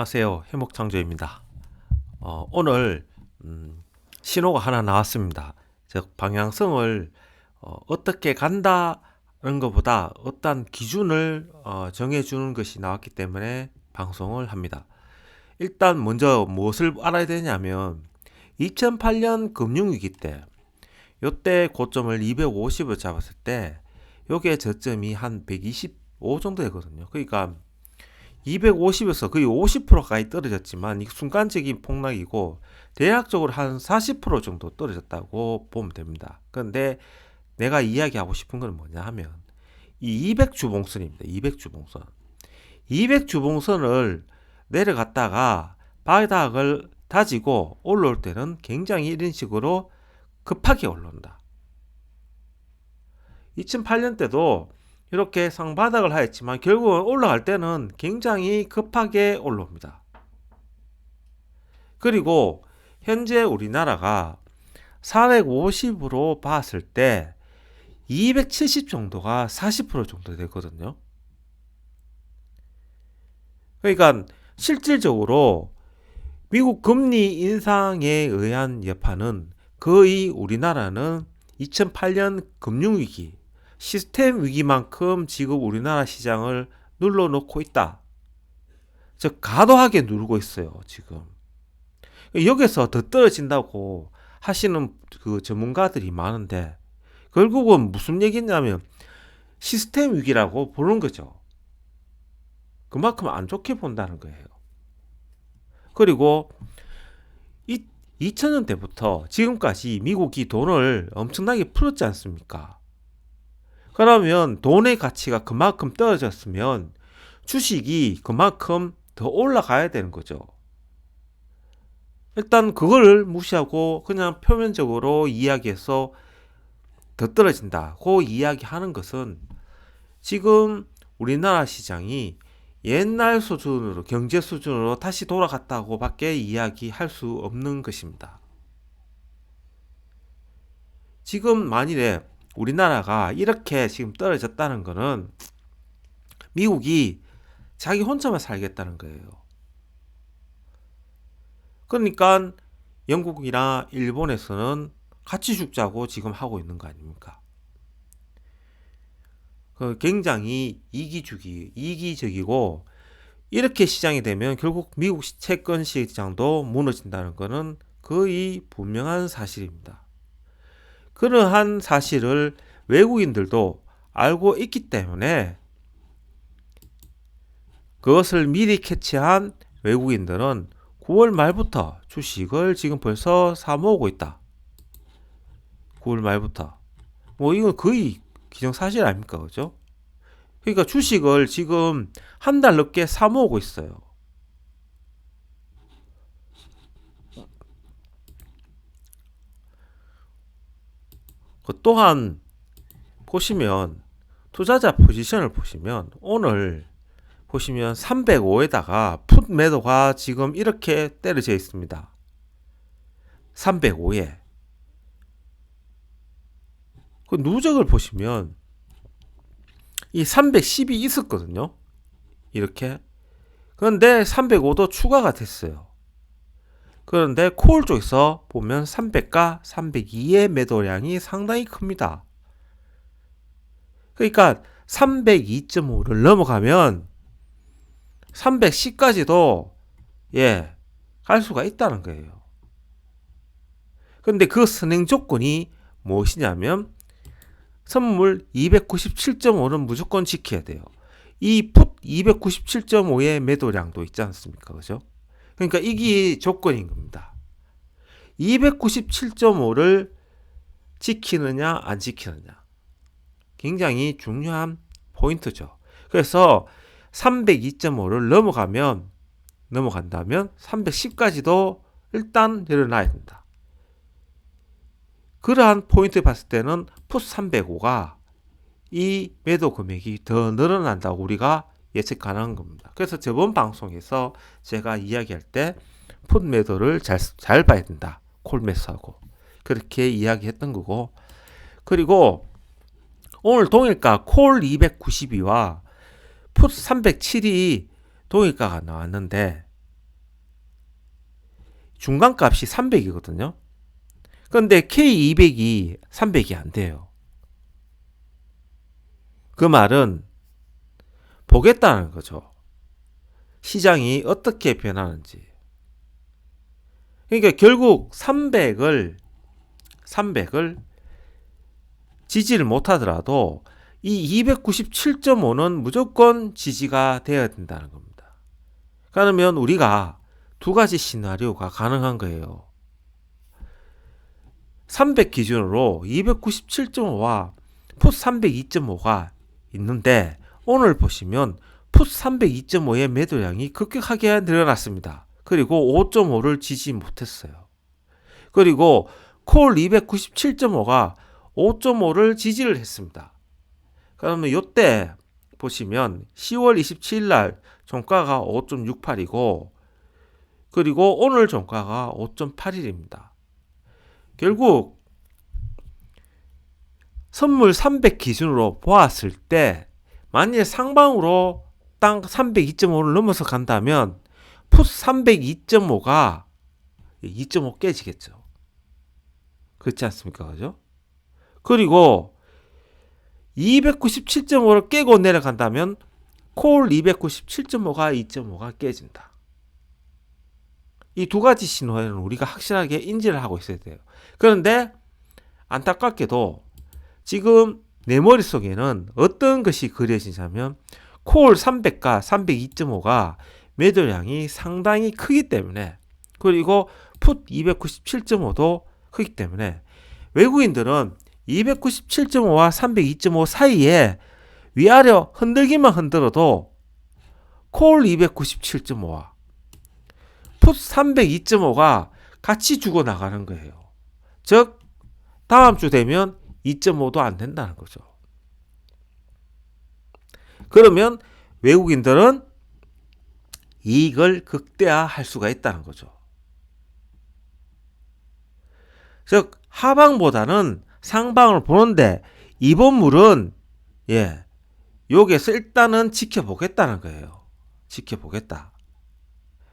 안녕하세요. 해목창조입니다. 오늘 신호가 하나 나왔습니다. 즉 방향성을 어떻게 간다는 것보다 어떤 기준을 정해주는 것이 나왔기 때문에 방송을 합니다. 일단 먼저 무엇을 알아야 되냐면 2008년 금융위기 때 요때 고점을 250을 잡았을 때 요게 저점이 한 125 정도 되거든요. 그러니까 250에서 거의 50%까지 떨어졌지만 이 순간적인 폭락이고 대략적으로 한 40% 정도 떨어졌다고 보면 됩니다. 그런데 내가 이야기하고 싶은 건 뭐냐 하면 이 200주봉선입니다. 200주봉선. 200주봉선을 내려갔다가 바닥을 다지고 올라올 때는 굉장히 이런 식으로 급하게 올라온다. 2008년 때도 이렇게 상바닥을 하였지만 결국은 올라갈 때는 굉장히 급하게 올라옵니다. 그리고 현재 우리나라가 450으로 봤을 때 270 정도가 40% 정도 되거든요. 그러니까 실질적으로 미국 금리 인상에 의한 여파는 거의 우리나라는 2008년 금융위기 시스템 위기만큼 지금 우리나라 시장을 눌러놓고 있다. 즉 과도하게 누르고 있어요. 지금 여기서 더 떨어진다고 하시는 그 전문가들이 많은데 결국은 무슨 얘기냐면 시스템 위기라고 보는 거죠. 그만큼 안 좋게 본다는 거예요. 그리고 2000년대부터 지금까지 미국이 돈을 엄청나게 풀었지 않습니까? 그러면 돈의 가치가 그만큼 떨어졌으면 주식이 그만큼 더 올라가야 되는 거죠. 일단 그걸 무시하고 그냥 표면적으로 이야기해서 더 떨어진다고 이야기하는 것은 지금 우리나라 시장이 옛날 수준으로 경제 수준으로 다시 돌아갔다고 밖에 이야기할 수 없는 것입니다. 지금 만일에 우리나라가 이렇게 지금 떨어졌다는 것은 미국이 자기 혼자만 살겠다는 거예요. 그러니까 영국이나 일본에서는 같이 죽자고 지금 하고 있는 거 아닙니까? 굉장히 이기적이고 이렇게 시장이 되면 결국 미국 채권 시장도 무너진다는 것은 거의 분명한 사실입니다. 그러한 사실을 외국인들도 알고 있기 때문에 그것을 미리 캐치한 외국인들은 9월 말부터 주식을 지금 벌써 사모으고 있다. 9월 말부터. 이건 거의 기정사실 아닙니까? 그죠? 그러니까 주식을 지금 한 달 넘게 사모으고 있어요. 또한 보시면 투자자 포지션을 보시면 오늘 보시면 305에다가 풋 매도가 지금 이렇게 때려져 있습니다. 305에 그 누적을 보시면 이 310이 있었거든요. 이렇게. 그런데 305도 추가가 됐어요. 그런데 콜 쪽에서 보면 300과 302의 매도량이 상당히 큽니다. 그러니까 302.5를 넘어가면 310까지도 갈 수가 있다는 거예요. 그런데 그 선행 조건이 무엇이냐면 선물 297.5는 무조건 지켜야 돼요. 이 풋 297.5의 매도량도 있지 않습니까? 그죠? 그러니까 이게 조건인 겁니다. 297.5를 지키느냐 안 지키느냐 굉장히 중요한 포인트죠. 그래서 302.5를 넘어간다면 310까지도 일단 내려놔야 된다. 그러한 포인트 봤을 때는 풋 305가 이 매도 금액이 더 늘어난다고 우리가 예측 가능한 겁니다. 그래서 저번 방송에서 제가 이야기할 때 풋 매도를 잘 봐야 된다. 콜 매수하고 그렇게 이야기했던 거고, 그리고 오늘 동일가 콜 292와 풋 307이 동일가가 나왔는데 중간값이 300이거든요. 그런데 K200이 300이 안 돼요. 그 말은 보겠다는 거죠. 시장이 어떻게 변하는지. 그러니까 결국 300을 지지를 못하더라도 이 297.5는 무조건 지지가 되어야 된다는 겁니다. 그러면 우리가 두 가지 시나리오가 가능한 거예요. 300 기준으로 297.5와 풋 302.5가 있는데 오늘 보시면 풋 302.5의 매도량이 급격하게 늘어났습니다. 그리고 5.5를 지지 못했어요. 그리고 콜 297.5가 5.5를 지지를 했습니다. 그러면 이때 보시면 10월 27일 날 종가가 5.68이고 그리고 오늘 종가가 5.81입니다. 결국 선물 300 기준으로 보았을 때 만일 상방으로 딱 302.5를 넘어서 간다면 풋 302.5가 2.5 깨지겠죠. 그렇지 않습니까? 그죠? 그리고 297.5를 깨고 내려간다면 콜 297.5가 2.5가 깨진다. 이 두 가지 신호에는 우리가 확실하게 인지를 하고 있어야 돼요. 그런데 안타깝게도 지금 내 머릿속에는 어떤 것이 그려지냐면 콜 300과 302.5가 매도량이 상당히 크기 때문에 그리고 풋 297.5도 크기 때문에 외국인들은 297.5와 302.5 사이에 위아래 흔들기만 흔들어도 콜 297.5와 풋 302.5가 같이 죽어나가는 거예요. 즉 다음 주 되면 2.5도 안 된다는 거죠. 그러면 외국인들은 이익을 극대화할 수가 있다는 거죠. 즉 하방보다는 상방을 보는데 이번 물은 여기에서 일단은 지켜보겠다는 거예요. 지켜보겠다.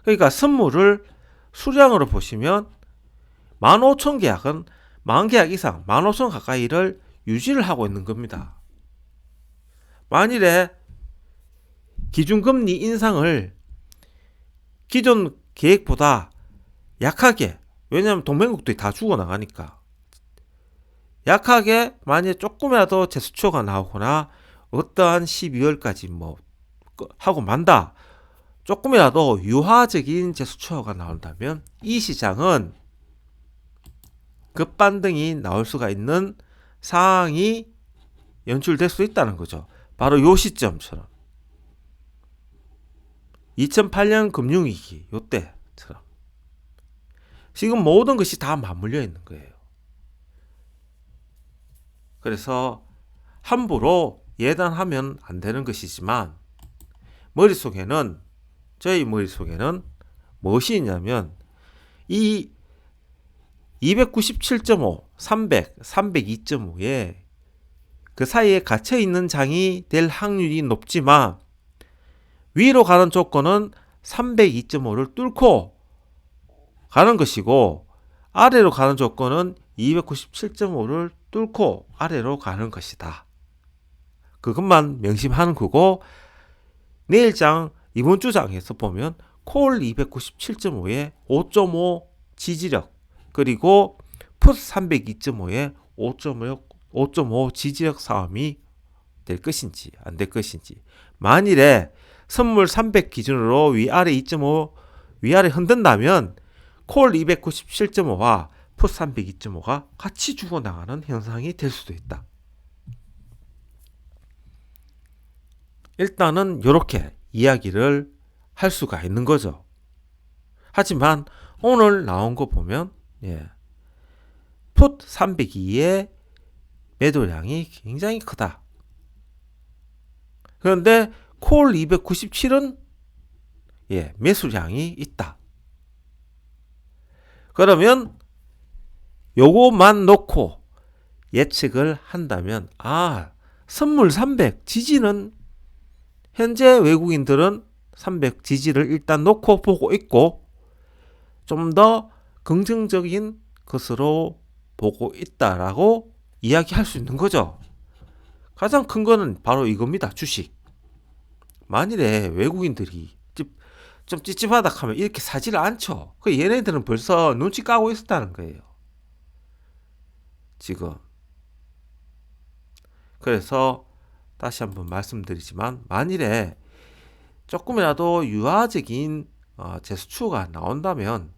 그러니까 선물을 수량으로 보시면 15,000계약은 10,000계약 이상 15,000 가까이를 유지를 하고 있는 겁니다. 만일에 기준금리 인상을 기존 계획보다 약하게, 왜냐하면 동맹국들이 다 죽어나가니까 약하게 만약에 조금이라도 재수초가 나오거나 어떠한 12월까지 뭐 하고 만다, 조금이라도 유화적인 재수초가 나온다면 이 시장은 급반등이 나올 수가 있는 상황이 연출될 수 있다는 거죠. 바로 요 시점처럼 2008년 금융위기 요때처럼 지금 모든 것이 다 맞물려 있는 거예요. 그래서 함부로 예단하면 안 되는 것이지만 저희 머릿속에는 무엇이 있냐면 이 297.5, 300, 302.5에 그 사이에 갇혀 있는 장이 될 확률이 높지만 위로 가는 조건은 302.5를 뚫고 가는 것이고 아래로 가는 조건은 297.5를 뚫고 아래로 가는 것이다. 그것만 명심하는 거고 내일장 이번 주장에서 보면 콜 297.5에 5.5 지지력 그리고 풋 302.5에 5.5 지지력 싸움이 될 것인지 안 될 것인지 만일에 선물 300 기준으로 위아래 2.5 위아래 흔든다면 콜 297.5와 풋 302.5가 같이 죽어나가는 현상이 될 수도 있다. 일단은 이렇게 이야기를 할 수가 있는 거죠. 하지만 오늘 나온 거 보면 풋 302의 매도량이 굉장히 크다. 그런데 콜 297은 매수량이 있다. 그러면 요것만 놓고 예측을 한다면 선물 300 지지는 현재 외국인들은 300 지지를 일단 놓고 보고 있고 좀 더 긍정적인 것으로 보고 있다라고 이야기할 수 있는 거죠. 가장 큰 거는 바로 이겁니다. 주식. 만일에 외국인들이 좀 찝찝하다 하면 이렇게 사지를 않죠. 그 얘네들은 벌써 눈치 까고 있었다는 거예요. 지금. 그래서 다시 한번 말씀드리지만 만일에 조금이라도 유화적인 재수추가 나온다면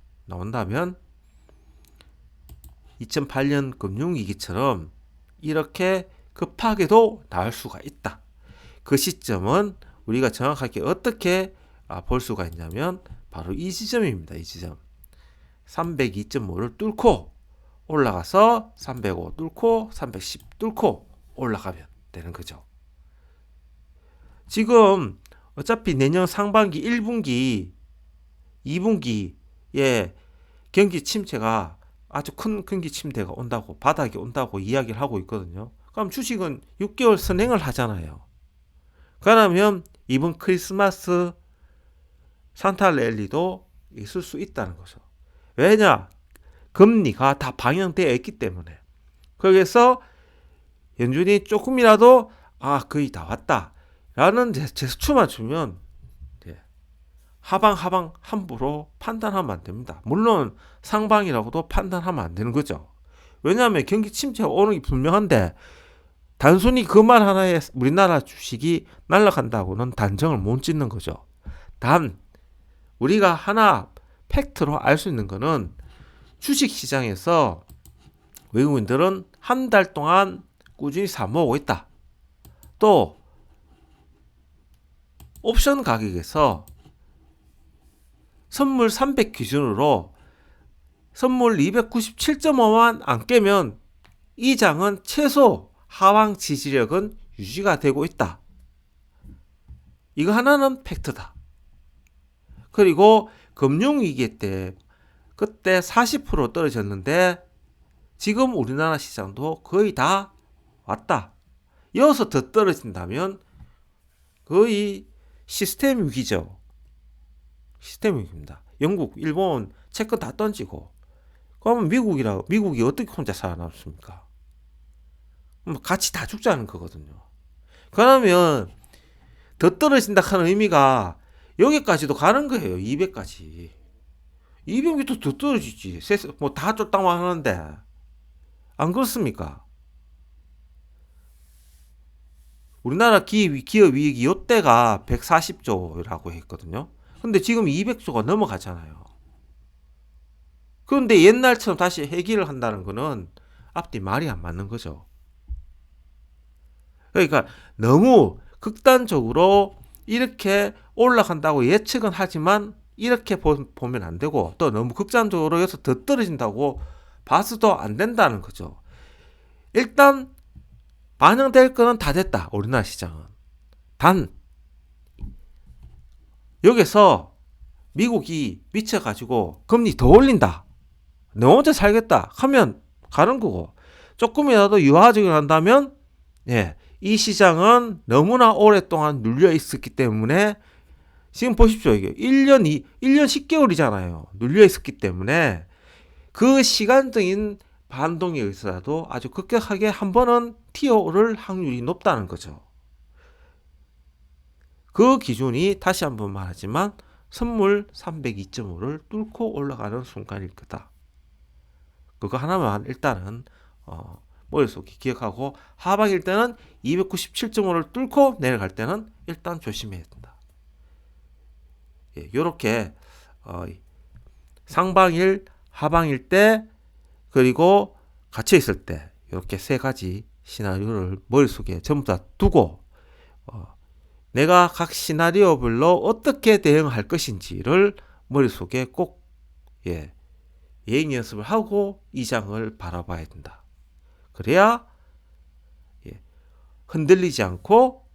2008년 금융위기처럼 이렇게 급하게도 나올 수가 있다. 그 시점은 우리가 정확하게 어떻게 볼 수가 있냐면 바로 이 지점입니다. 이 지점. 302.5를 뚫고 올라가서 305 뚫고 310 뚫고 올라가면 되는 거죠. 지금 어차피 내년 상반기 1분기 2분기에 경기 침체가 아주 큰 경기 침체가 온다고 바닥이 온다고 이야기를 하고 있거든요. 그럼 주식은 6개월 선행을 하잖아요. 그러면 이번 크리스마스 산타 랠리도 있을 수 있다는 거죠. 왜냐? 금리가 다 방향되어 있기 때문에. 거기서 연준이 조금이라도 거의 다 왔다 라는 제스처만 주면 하방 함부로 판단하면 안 됩니다. 물론 상방이라고도 판단하면 안 되는 거죠. 왜냐하면 경기 침체가 오는 게 분명한데 단순히 그 말 하나에 우리나라 주식이 날아간다고는 단정을 못 짓는 거죠. 단 우리가 하나 팩트로 알 수 있는 거는 주식시장에서 외국인들은 한 달 동안 꾸준히 사모으고 있다. 또 옵션 가격에서 선물 300 기준으로 선물 297.5만 안 깨면 이 장은 최소 하방 지지력은 유지가 되고 있다. 이거 하나는 팩트다. 그리고 금융위기 때 그때 40% 떨어졌는데 지금 우리나라 시장도 거의 다 왔다. 이어서 더 떨어진다면 거의 시스템 위기죠. 시스템 위기입니다. 영국, 일본 채권 다 던지고 그러면 미국이 어떻게 혼자 살아남습니까? 같이 다 죽자는 거거든요. 그러면 더 떨어진다 하는 의미가 여기까지도 가는 거예요. 200까지. 200m 더 떨어지지. 뭐 다 쫓다고 하는데 안 그렇습니까? 우리나라 기업이익이 이때가 140조라고 했거든요. 근데 지금 200조가 넘어가잖아요. 그런데 옛날처럼 다시 회귀를 한다는 거는 앞뒤 말이 안 맞는 거죠. 그러니까 너무 극단적으로 이렇게 올라간다고 예측은 하지만 이렇게 보면 안 되고 또 너무 극단적으로 해서 더 떨어진다고 봐서도 안 된다는 거죠. 일단 반영될 거는 다 됐다. 우리나라 시장은. 단 여기서 미국이 미쳐가지고 금리 더 올린다. 너 혼자 살겠다 하면 가는 거고 조금이라도 유화적이 한다면 이 시장은 너무나 오랫동안 눌려 있었기 때문에 지금 보십시오. 이게 1년 10개월이잖아요. 눌려 있었기 때문에 그 시간적인 반동에 의해서라도 아주 급격하게 한 번은 튀어오를 확률이 높다는 거죠. 그 기준이 다시 한번 말하지만 선물 302.5를 뚫고 올라가는 순간일 거다. 그거 하나만 일단은 머릿속에 기억하고 하방일 때는 297.5를 뚫고 내려갈 때는 일단 조심해야 된다. 이렇게 상방일, 하방일 때 그리고 갇혀 있을 때 이렇게 세 가지 시나리오를 머릿속에 전부 다 두고 내가 각 시나리오별로 어떻게 대응할 것인지를 머릿속에 꼭 예행 연습을 하고 이 장을 바라봐야 된다. 그래야 흔들리지 않고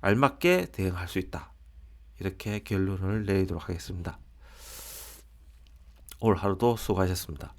알맞게 대응할 수 있다. 이렇게 결론을 내리도록 하겠습니다. 오늘 하루도 수고하셨습니다.